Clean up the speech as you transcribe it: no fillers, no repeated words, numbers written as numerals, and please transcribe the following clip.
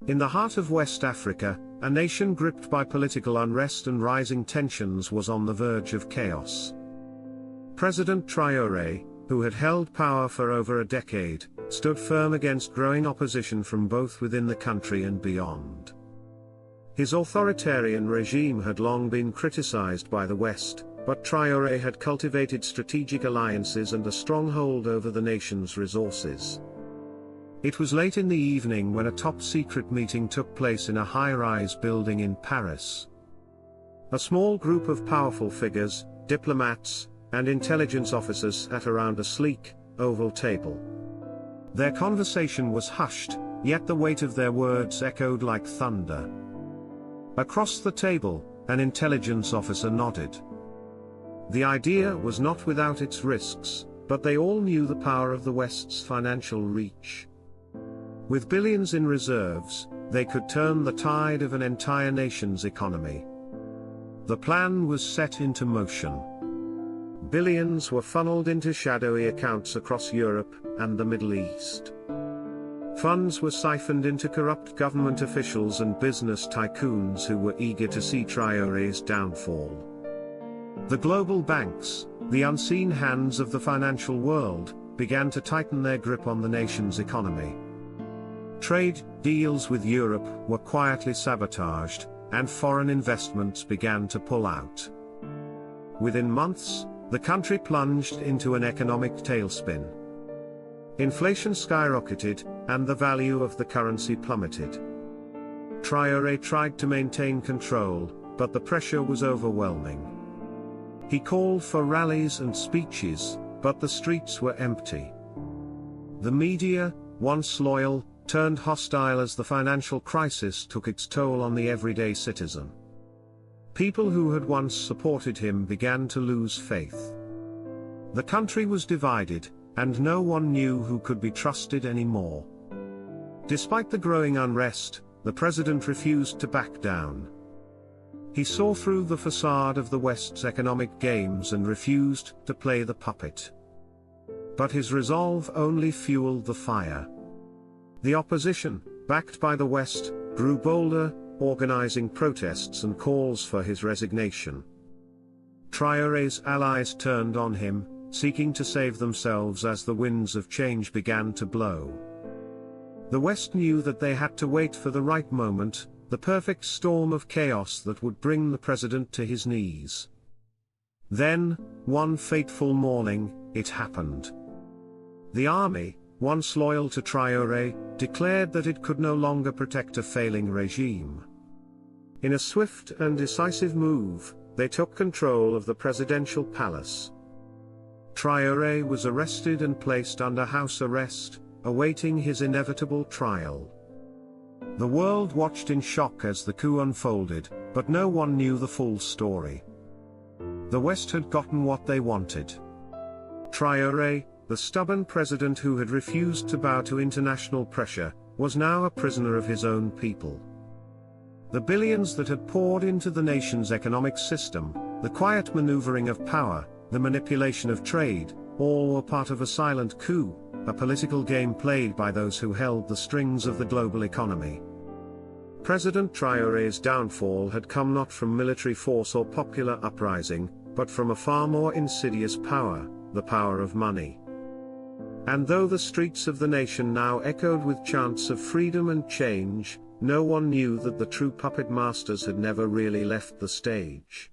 In the heart of West Africa, a nation gripped by political unrest and rising tensions was on the verge of chaos. President Traoré, who had held power for over a decade, stood firm against growing opposition from both within the country and beyond. His authoritarian regime had long been criticized by the West, but Traoré had cultivated strategic alliances and a stronghold over the nation's resources. It was late in the evening when a top-secret meeting took place in a high-rise building in Paris. A small group of powerful figures, diplomats, and intelligence officers sat around a sleek, oval table. Their conversation was hushed, yet the weight of their words echoed like thunder. Across the table, an intelligence officer nodded. The idea was not without its risks, but they all knew the power of the West's financial reach. With billions in reserves, they could turn the tide of an entire nation's economy. The plan was set into motion. Billions were funneled into shadowy accounts across Europe and the Middle East. Funds were siphoned into corrupt government officials and business tycoons who were eager to see Traoré's downfall. The global banks, the unseen hands of the financial world, began to tighten their grip on the nation's economy. Trade deals with Europe were quietly sabotaged, and foreign investments began to pull out. Within months, the country plunged into an economic tailspin. Inflation skyrocketed, and the value of the currency plummeted. Traoré tried to maintain control, but the pressure was overwhelming. He called for rallies and speeches, but the streets were empty. The media, once loyal, turned hostile as the financial crisis took its toll on the everyday citizen. People who had once supported him began to lose faith. The country was divided, and no one knew who could be trusted anymore. Despite the growing unrest, the president refused to back down. He saw through the facade of the West's economic games and refused to play the puppet. But his resolve only fueled the fire. The opposition, backed by the West, grew bolder, organizing protests and calls for his resignation. Traoré's allies turned on him, seeking to save themselves as the winds of change began to blow. The West knew that they had to wait for the right moment, the perfect storm of chaos that would bring the president to his knees. Then, one fateful morning, it happened. The army, once loyal to Traoré, declared that it could no longer protect a failing regime. In a swift and decisive move, they took control of the presidential palace. Traoré was arrested and placed under house arrest, awaiting his inevitable trial. The world watched in shock as the coup unfolded, but no one knew the full story. The West had gotten what they wanted. Traoré, the stubborn president who had refused to bow to international pressure, was now a prisoner of his own people. The billions that had poured into the nation's economic system, the quiet maneuvering of power, the manipulation of trade, all were part of a silent coup, a political game played by those who held the strings of the global economy. President Traoré's downfall had come not from military force or popular uprising, but from a far more insidious power, the power of money. And though the streets of the nation now echoed with chants of freedom and change, no one knew that the true puppet masters had never really left the stage.